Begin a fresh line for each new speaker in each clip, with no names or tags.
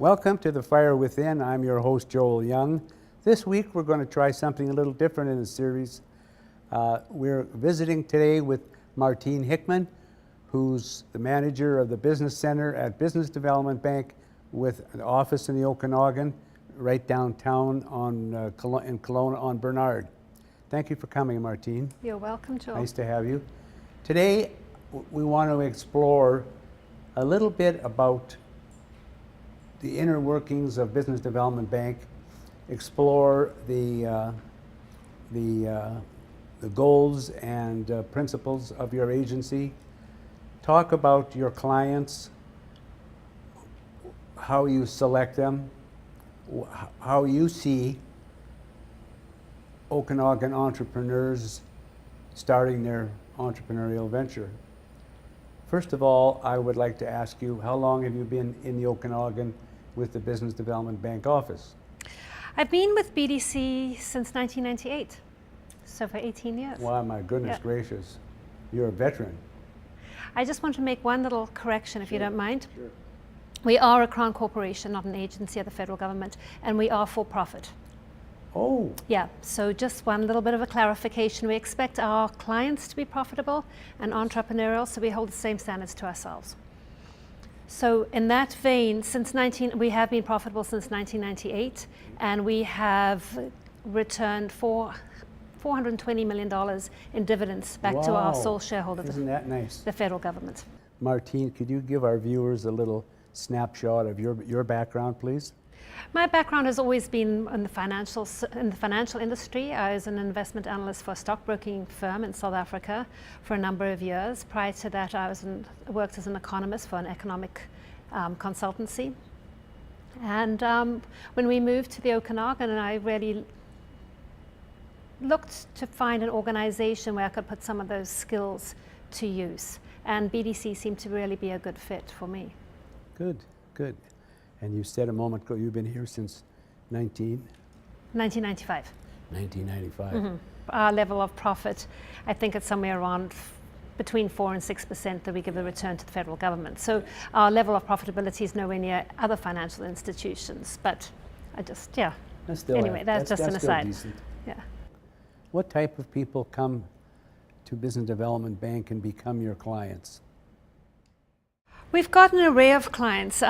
Welcome to The Fire Within. I'm your host, Joel Young. This week we're going to try something a little different in the series. We're visiting today with Martine Hickman, who's the manager of the Business Center at Business Development Bank with an office in the Okanagan, right downtown in Kelowna on Bernard. Thank you for coming, Martine.
You're welcome, Joel.
Nice to have you. Today we want to explore a little bit about the inner workings of Business Development Bank, explore the goals and principles of your agency, talk about your clients, how you select them, how you see Okanagan entrepreneurs starting their entrepreneurial venture. First of all, I would like to ask you, how long have you been in the Okanagan with the Business Development Bank office?
I've been with BDC since 1998, so for 18 years.
Wow, my goodness gracious. You're a veteran.
I just want to make one little correction, if you don't mind.
Sure.
We are a Crown Corporation, not an agency of the federal government, and we are for profit.
Oh.
Yeah, so just one little bit of a clarification. We expect our clients to be profitable and entrepreneurial, so we hold the same standards to ourselves. So in that vein, we have been profitable since 1998, and we have returned $420 million in dividends back to our sole shareholder,
Isn't that nice?
the federal government.
Martine, could you give our viewers a little snapshot of your background, please?
My background has always been in the financial industry. I was an investment analyst for a stockbroking firm in South Africa for a number of years. Prior to that, I worked as an economist for an economic consultancy. And when we moved to the Okanagan, I really looked to find an organization where I could put some of those skills to use. And BDC seemed to really be a good fit for me.
Good, good. And you said a moment ago you've been here since
1995.
1995.
Mm-hmm. Our level of profit, I think it's somewhere around between 4% and 6% that we give a return to the federal government. So our level of profitability is nowhere near other financial institutions. But that's just an aside.
Decent.
Yeah.
What type of people come to Business Development Bank and become your clients?
We've got an array of clients.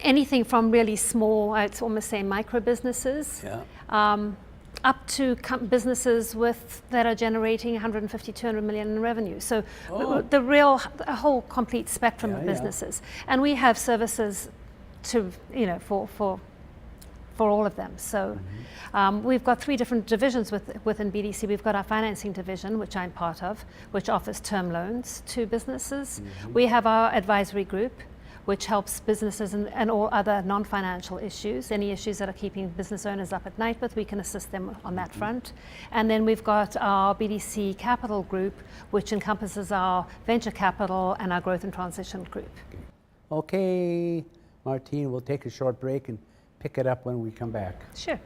Anything from really small, I'd almost say micro businesses, up to businesses that are generating 150, 200 million in revenue. So a whole complete spectrum of businesses. And we have services to, for all of them. So we've got three different divisions within BDC. We've got our financing division, which I'm part of, which offers term loans to businesses. We have our advisory group, which helps businesses and all other non-financial issues. Any issues that are keeping business owners up at night with, we can assist them on that front. And then we've got our BDC Capital Group, which encompasses our venture capital and our growth and transition group.
Okay, Martine, we'll take a short break and pick it up when we come back.
Sure.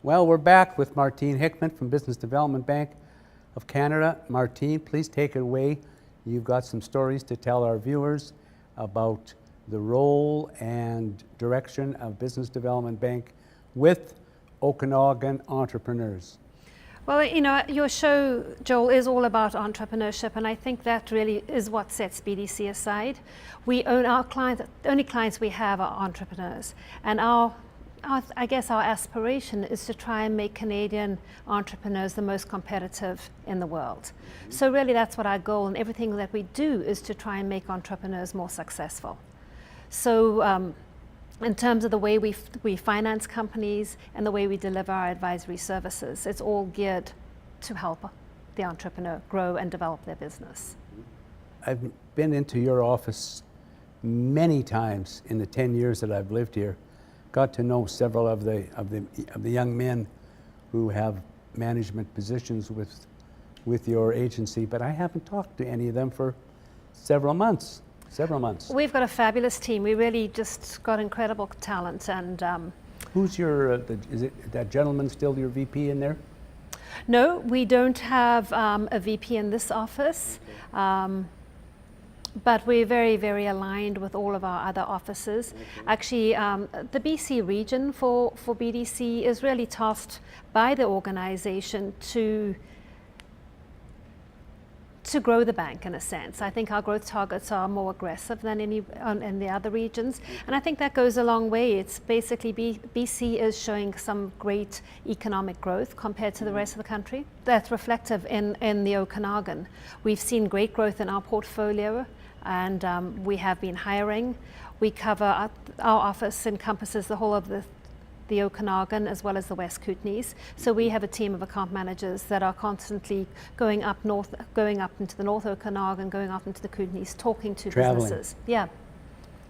Well, we're back with Martine Hickman from Business Development Bank of Canada. Martine, please take it away. You've got some stories to tell our viewers about the role and direction of Business Development Bank with Okanagan entrepreneurs.
Well, your show, Joel, is all about entrepreneurship, and I think that really is what sets BDC aside. We own our clients, the only clients we have are entrepreneurs, and I guess our aspiration is to try and make Canadian entrepreneurs the most competitive in the world. So really that's what our goal, and everything that we do is to try and make entrepreneurs more successful. So in terms of the way we finance companies and the way we deliver our advisory services, it's all geared to help the entrepreneur grow and develop their business.
I've been into your office many times in the 10 years that I've lived here. Got to know several of the young men who have management positions with your agency, but I haven't talked to any of them for several months.
We've got a fabulous team. We really just got incredible talent, and
Who's your, is that gentleman still your VP in there?
No, we don't have a VP in this office, but we're very, very aligned with all of our other offices. Actually, the BC region for BDC is really tasked by the organization to grow the bank in a sense. I think our growth targets are more aggressive than in the other regions, and I think that goes a long way. It's basically BC is showing some great economic growth compared to the rest of the country. That's reflective in the Okanagan. We've seen great growth in our portfolio, and we have been hiring. We cover, our office encompasses the whole of the Okanagan as well as the West Kootenays. So we have a team of account managers that are constantly going up north, going up into the North Okanagan, going up into the Kootenays, talking to businesses. Yeah.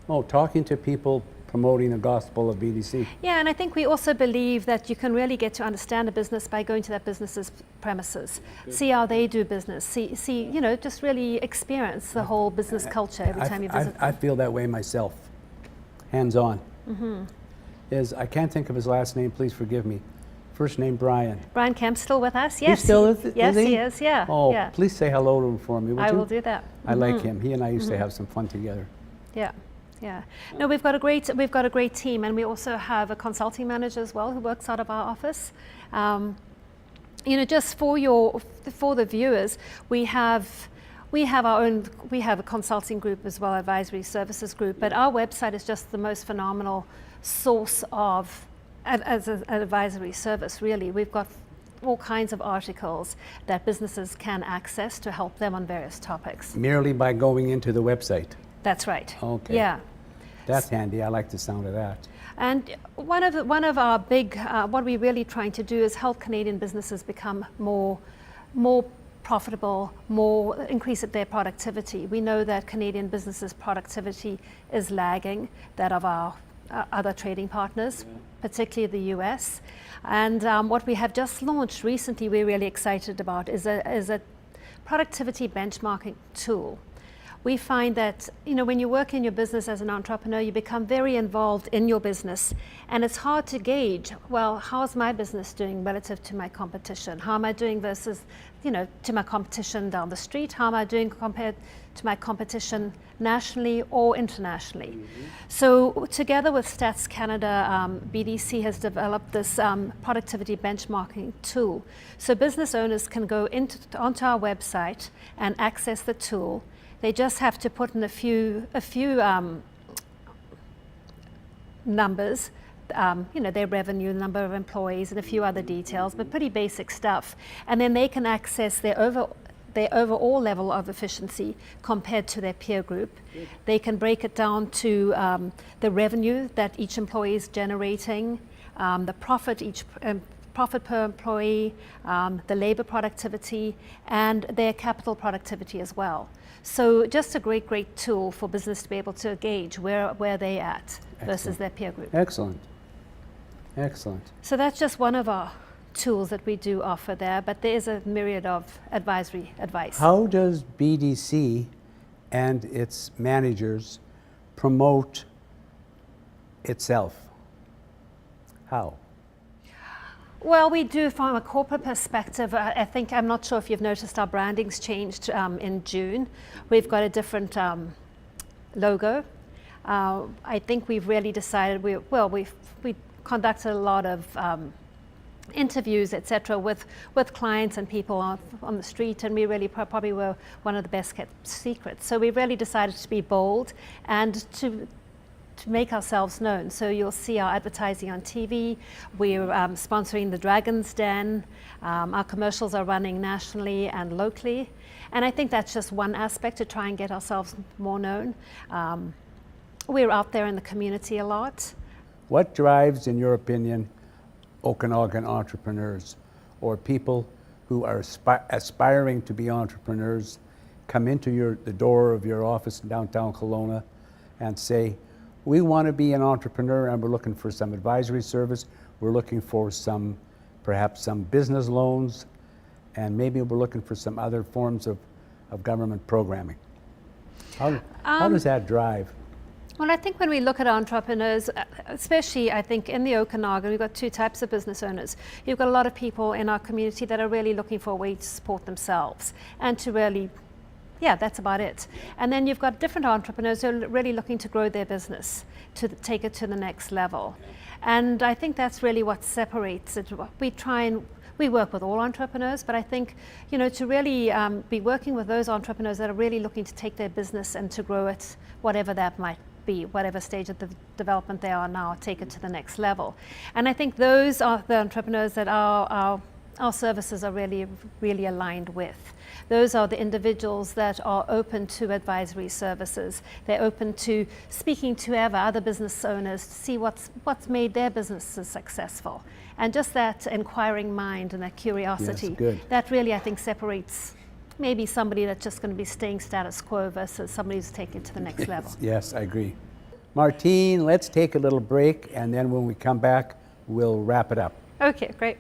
Oh, talking to people, promoting the gospel of BDC.
Yeah, and I think we also believe that you can really get to understand a business by going to that business's premises, see how they do business, see you know, just really experience the whole business culture every time you visit.
I feel that way myself, hands-on. I can't think of his last name, please forgive me. First name Brian.
Brian Kemp's still with us, yes.
He's still is
yes,
he?
he is, yeah.
Oh,
yeah.
Please say hello to him for me, would you?
I will do that.
I like him. He and I used to have some fun together.
Yeah, yeah. No, we've got a great team, and we also have a consulting manager as well who works out of our office. You know, just for the viewers, we have a consulting group as well, advisory services group, but our website is just the most phenomenal source of as an advisory service, really. We've got all kinds of articles that businesses can access to help them on various topics.
Merely by going into the website?
That's right.
Okay.
Yeah.
That's handy. I like the sound of that.
And one of our big, what we're really trying to do is help Canadian businesses become more profitable, increase their productivity. We know that Canadian businesses' productivity is lagging that of our other trading partners, particularly the US. And what we have just launched recently, we're really excited about, is a productivity benchmarking tool. We find that, you know, when you work in your business as an entrepreneur, you become very involved in your business, and it's hard to gauge, well, how's my business doing relative to my competition? How am I doing versus, you know, to my competition down the street? How am I doing compared to my competition nationally or internationally? So together with Stats Canada, BDC has developed this productivity benchmarking tool. So business owners can go onto our website and access the tool. They just have to put in a few numbers, you know, their revenue, number of employees, and a few other details, but pretty basic stuff. And then they can access their overall level of efficiency compared to their peer group. They can break it down to the revenue that each employee is generating, the profit profit per employee, the labor productivity, and their capital productivity as well. So just a great tool for business to be able to gauge where they're at versus their peer group.
Excellent. Excellent.
So that's just one of our tools that we do offer there, but there is a myriad of advisory advice.
How does BDC and its managers promote itself? How?
Well, we do from a corporate perspective. I think, I'm not sure if you've noticed, our branding's changed in June. We've got a different logo. I think we've really decided, we conducted a lot of interviews, etc., with clients and people on the street, and we really probably were one of the best kept secrets. So we really decided to be bold and to make ourselves known. So you'll see our advertising on TV. We're sponsoring the Dragon's Den. Our commercials are running nationally and locally. And I think that's just one aspect to try and get ourselves more known. We're out there in the community a lot.
What drives, in your opinion, Okanagan entrepreneurs or people who are aspiring to be entrepreneurs come into the door of your office in downtown Kelowna and say, we want to be an entrepreneur and we're looking for some advisory service, we're looking for perhaps some business loans, and maybe we're looking for some other forms of government programming. How does that drive?
Well, I think when we look at entrepreneurs, especially I think in the Okanagan, we've got two types of business owners. You've got a lot of people in our community that are really looking for a way to support themselves and to really, yeah, that's about it. And then you've got different entrepreneurs who are really looking to grow their business, to take it to the next level. And I think that's really what separates it. We work with all entrepreneurs, but I think, to really be working with those entrepreneurs that are really looking to take their business and to grow it, whatever that might be, whatever stage of the development they are now, take it to the next level. And I think those are the entrepreneurs that our services are really, really aligned with. Those are the individuals that are open to advisory services. They're open to speaking to other business owners to see what's made their businesses successful. And just that inquiring mind and that curiosity, that really I think separates maybe somebody that's just going to be staying status quo versus somebody who's taking it to the next level.
Yes, I agree. Martine, let's take a little break, and then when we come back, we'll wrap it up.
Okay, great.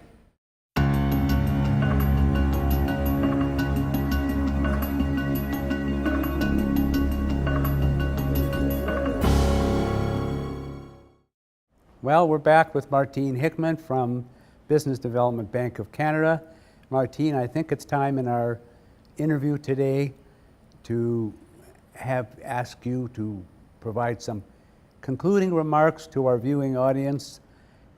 Well, we're back with Martine Hickman from Business Development Bank of Canada. Martine, I think it's time in our interview today to ask you to provide some concluding remarks to our viewing audience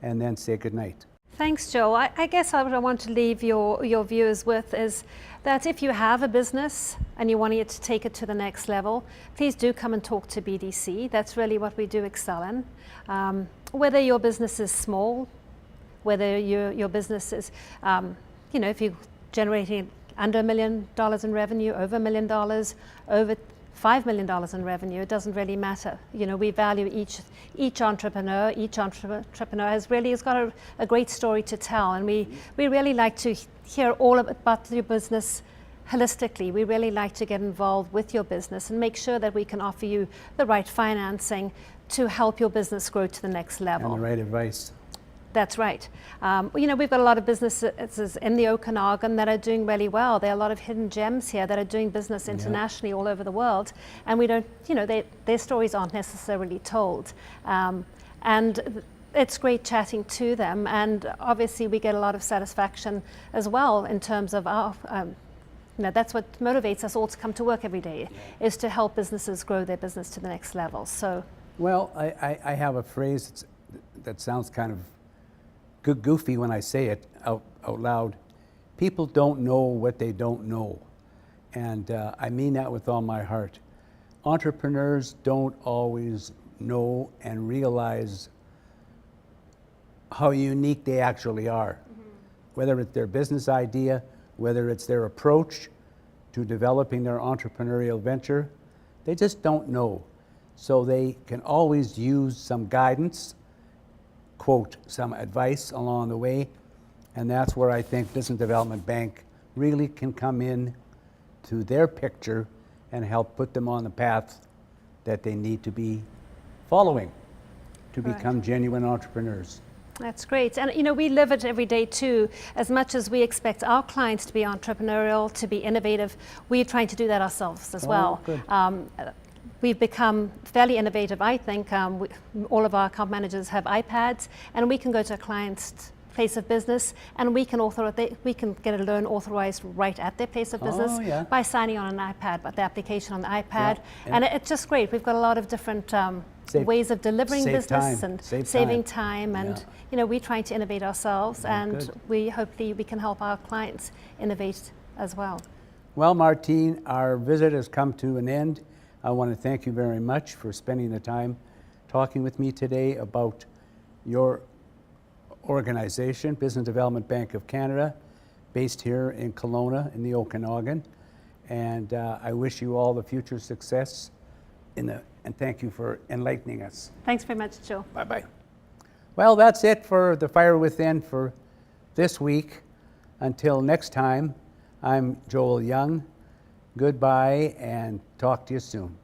and then say goodnight.
Thanks, Joe. I guess what I want to leave your viewers with is that if you have a business and you want it to take it to the next level, please do come and talk to BDC. That's really what we do excel in. Whether your business is small, whether your business is, if you're generating under $1 million in revenue, over $1 million, over $5 million in revenue, it doesn't really matter. We value each entrepreneur. Each entrepreneur has got a great story to tell, and we really like to hear all about your business holistically. We really like to get involved with your business and make sure that we can offer you the right financing to help your business grow to the next level.
And the right advice.
That's right. We've got a lot of businesses in the Okanagan that are doing really well. There are a lot of hidden gems here that are doing business internationally all over the world, and we don't, their stories aren't necessarily told. And it's great chatting to them, and obviously we get a lot of satisfaction as well in terms of our, that's what motivates us all to come to work every day, is to help businesses grow their business to the next level. So,
well, I have a phrase that sounds kind of goofy when I say it out loud. People don't know what they don't know. And I mean that with all my heart. Entrepreneurs don't always know and realize how unique they actually are. Whether it's their business idea, whether it's their approach to developing their entrepreneurial venture, they just don't know. So they can always use some guidance, quote, some advice along the way, and that's where I think Business Development Bank really can come in to their picture and help put them on the path that they need to be following to become genuine entrepreneurs.
That's great. And we live it every day too. As much as we expect our clients to be entrepreneurial, to be innovative, we're trying to do that ourselves as well.
Good.
We've become fairly innovative, I think. All of our account managers have iPads, and we can go to a client's place of business, and we can get a loan authorized right at their place of business by signing on an iPad, but the application on the iPad. And it's just great. We've got a lot of different ways of delivering business and saving time, and we're trying to innovate ourselves, and hopefully we can help our clients innovate as well.
Well, Martine, our visit has come to an end. I want to thank you very much for spending the time talking with me today about your organization, Business Development Bank of Canada, based here in Kelowna in the Okanagan. And I wish you all the future success and thank you for enlightening us.
Thanks very much, Joe.
Bye-bye. Well, that's it for The Fire Within for this week. Until next time, I'm Joel Young. Goodbye and talk to you soon.